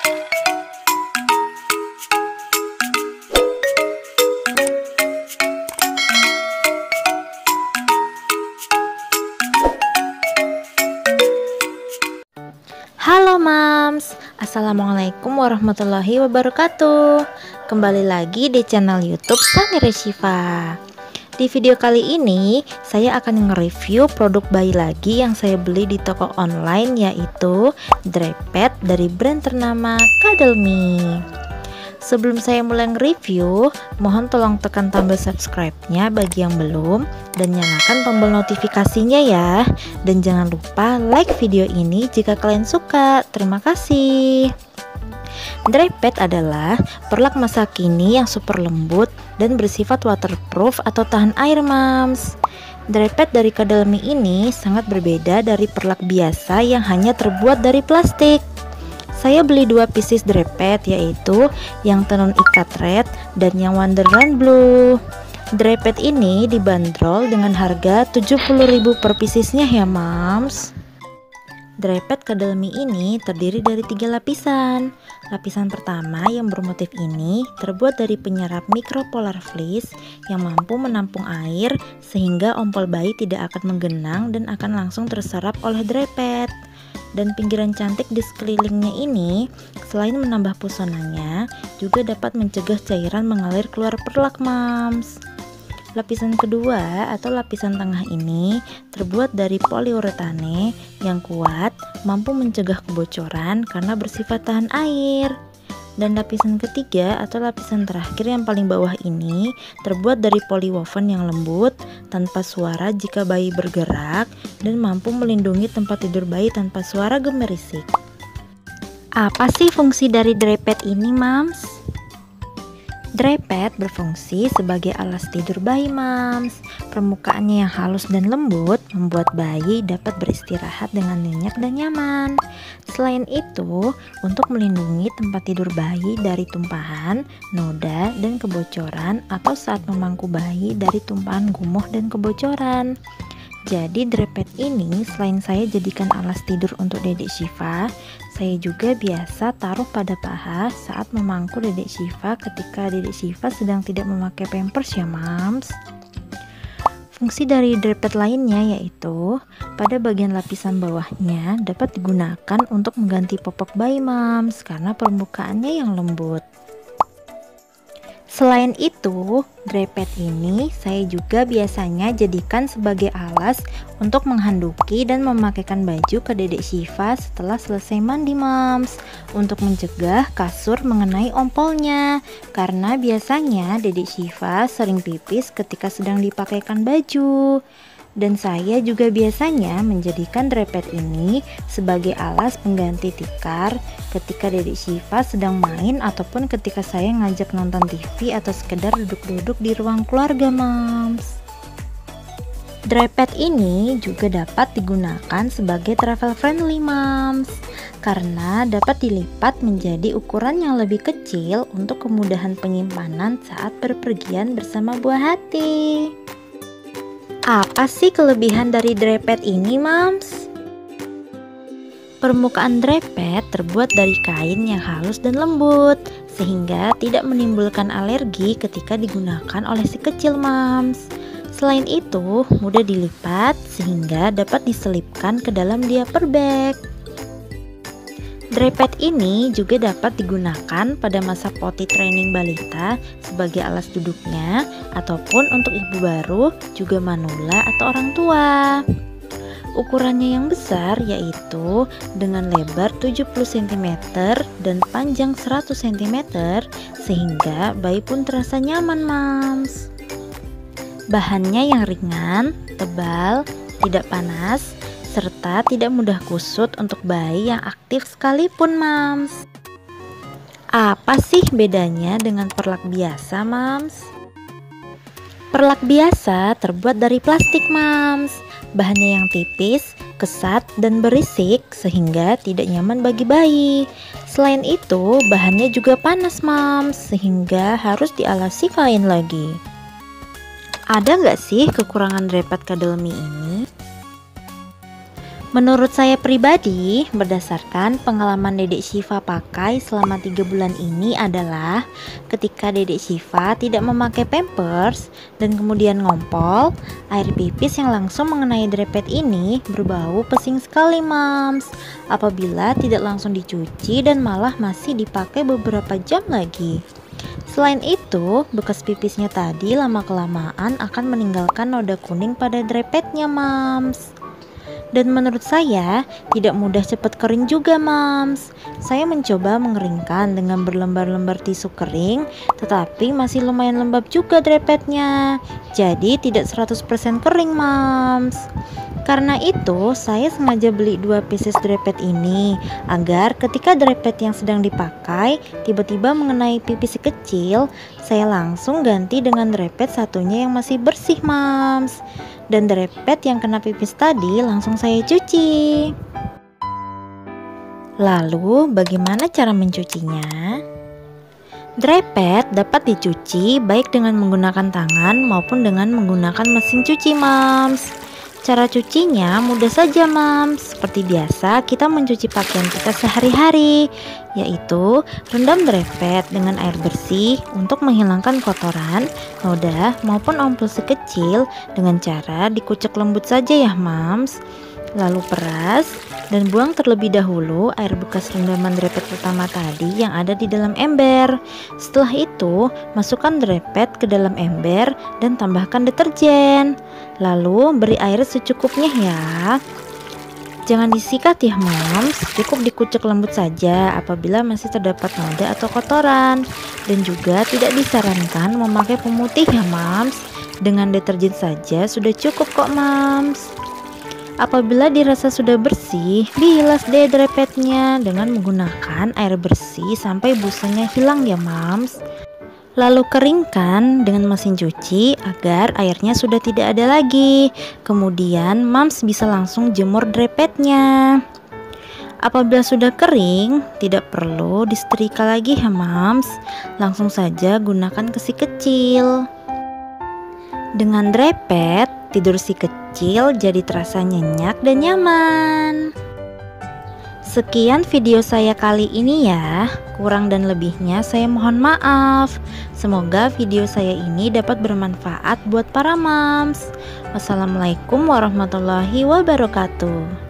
Halo Mams, Assalamualaikum warahmatullahi wabarakatuh. Kembali lagi di channel YouTube Samira Syifa. Di video kali ini saya akan nge-review produk bayi lagi yang saya beli di toko online, yaitu dry pad dari brand ternama Cuddle-Me. Sebelum saya mulai nge-review, mohon tolong tekan tombol subscribe-nya bagi yang belum, dan nyalakan tombol notifikasinya ya. Dan jangan lupa like video ini jika kalian suka. Terima kasih. Dry pad adalah perlak masa kini yang super lembut dan bersifat waterproof atau tahan air, Mams. Dry pad dari Cuddle-Me ini sangat berbeda dari perlak biasa yang hanya terbuat dari plastik. Saya beli dua pieces dry pad, yaitu yang tenun ikat red dan yang Wonderland blue. Dry pad ini dibanderol dengan harga 70.000 per piecesnya ya Mams. Dry pad Cuddle-Me ini terdiri dari 3 lapisan. Lapisan pertama yang bermotif ini terbuat dari penyerap micropolar fleece yang mampu menampung air sehingga ompol bayi tidak akan menggenang dan akan langsung terserap oleh dry pad. Dan pinggiran cantik di sekelilingnya ini selain menambah pesonanya juga dapat mencegah cairan mengalir keluar perlak, Mams. Lapisan kedua atau lapisan tengah ini terbuat dari poliuretane yang kuat, mampu mencegah kebocoran karena bersifat tahan air. Dan lapisan ketiga atau lapisan terakhir yang paling bawah ini terbuat dari polywoven yang lembut, tanpa suara jika bayi bergerak, dan mampu melindungi tempat tidur bayi tanpa suara gemerisik. Apa sih fungsi dari dry pad ini, Mams? Dry pad berfungsi sebagai alas tidur bayi, Mams. Permukaannya yang halus dan lembut membuat bayi dapat beristirahat dengan nyenyak dan nyaman. Selain itu, untuk melindungi tempat tidur bayi dari tumpahan, noda, dan kebocoran, atau saat memangku bayi dari tumpahan gumuh dan kebocoran. Jadi dry pad ini selain saya jadikan alas tidur untuk Dedek Syifa, saya juga biasa taruh pada paha saat memangku Dedek Syifa ketika Dedek Syifa sedang tidak memakai pampers ya Mams. Fungsi dari dry pad lainnya yaitu pada bagian lapisan bawahnya dapat digunakan untuk mengganti popok bayi, Mams, karena permukaannya yang lembut. Selain itu, dry pad ini saya juga biasanya jadikan sebagai alas untuk menghanduki dan memakaikan baju ke Dedek Syifa setelah selesai mandi, Mams, untuk mencegah kasur mengenai ompolnya, karena biasanya Dedek Syifa sering pipis ketika sedang dipakaikan baju. Dan saya juga biasanya menjadikan dry pad ini sebagai alas pengganti tikar ketika Dedek Syifa sedang main ataupun ketika saya ngajak nonton TV atau sekedar duduk-duduk di ruang keluarga, Mams. Dry pad ini juga dapat digunakan sebagai travel friendly, Mams, karena dapat dilipat menjadi ukuran yang lebih kecil untuk kemudahan penyimpanan saat berpergian bersama buah hati. Apa sih kelebihan dari dry pad ini, Mams? Permukaan dry pad terbuat dari kain yang halus dan lembut, sehingga tidak menimbulkan alergi ketika digunakan oleh si kecil, Mams. Selain itu, mudah dilipat sehingga dapat diselipkan ke dalam diaper bag. Dry pad ini juga dapat digunakan pada masa potty training balita sebagai alas duduknya, ataupun untuk ibu baru, juga manula atau orang tua. Ukurannya yang besar yaitu dengan lebar 70 cm dan panjang 100 cm, sehingga bayi pun terasa nyaman, Mams. Bahannya yang ringan, tebal, tidak panas, serta tidak mudah kusut untuk bayi yang aktif sekalipun, Mams. Apa sih bedanya dengan perlak biasa, Mams? Perlak biasa terbuat dari plastik, Mams. Bahannya yang tipis, kesat, dan berisik sehingga tidak nyaman bagi bayi. Selain itu, bahannya juga panas, Mams, sehingga harus dialasi kain lagi. Ada nggak sih kekurangan dry pad Cuddle-Me ini? Menurut saya pribadi, berdasarkan pengalaman Dedek Syifa pakai selama 3 bulan ini adalah ketika Dedek Syifa tidak memakai pampers dan kemudian ngompol, air pipis yang langsung mengenai drepet ini berbau pesing sekali mams apabila tidak langsung dicuci dan malah masih dipakai beberapa jam lagi. Selain itu, bekas pipisnya tadi lama-kelamaan akan meninggalkan noda kuning pada drepetnya mams. Dan menurut saya tidak mudah cepat kering juga mams. Saya mencoba mengeringkan dengan berlembar-lembar tisu kering, tetapi masih lumayan lembab juga drepetnya. Jadi tidak 100% kering mams. Karena itu saya sengaja beli 2 pieces drepet ini agar ketika drepet yang sedang dipakai tiba-tiba mengenai pipis si kecil, saya langsung ganti dengan drepet satunya yang masih bersih mams. Dan drepet yang kena pipis tadi langsung saya cuci. Lalu bagaimana cara mencucinya? Drepet dapat dicuci baik dengan menggunakan tangan maupun dengan menggunakan mesin cuci mams. Cara cucinya mudah saja mams. Seperti biasa kita mencuci pakaian kita sehari-hari, yaitu rendam drepet dengan air bersih untuk menghilangkan kotoran, noda maupun ompel sekecil dengan cara dikucek lembut saja ya mams. Lalu peras dan buang terlebih dahulu air bekas rendaman drepet pertama tadi yang ada di dalam ember. Setelah itu, masukkan drepet ke dalam ember dan tambahkan deterjen. Lalu beri air secukupnya ya. Jangan disikat ya moms, cukup dikucek lembut saja apabila masih terdapat noda atau kotoran. Dan juga tidak disarankan memakai pemutih ya moms. Dengan deterjen saja sudah cukup kok moms. Apabila dirasa sudah bersih, bilas deh drepetnya dengan menggunakan air bersih sampai busanya hilang ya mams. Lalu keringkan dengan mesin cuci agar airnya sudah tidak ada lagi. Kemudian mams bisa langsung jemur drepetnya. Apabila sudah kering, tidak perlu disetrika lagi ya mams. Langsung saja gunakan kesi kecil. Dengan drepet, tidur si kecil jadi terasa nyenyak dan nyaman. Sekian video saya kali ini ya. Kurang dan lebihnya saya mohon maaf. Semoga video saya ini dapat bermanfaat buat para moms. Wassalamualaikum warahmatullahi wabarakatuh.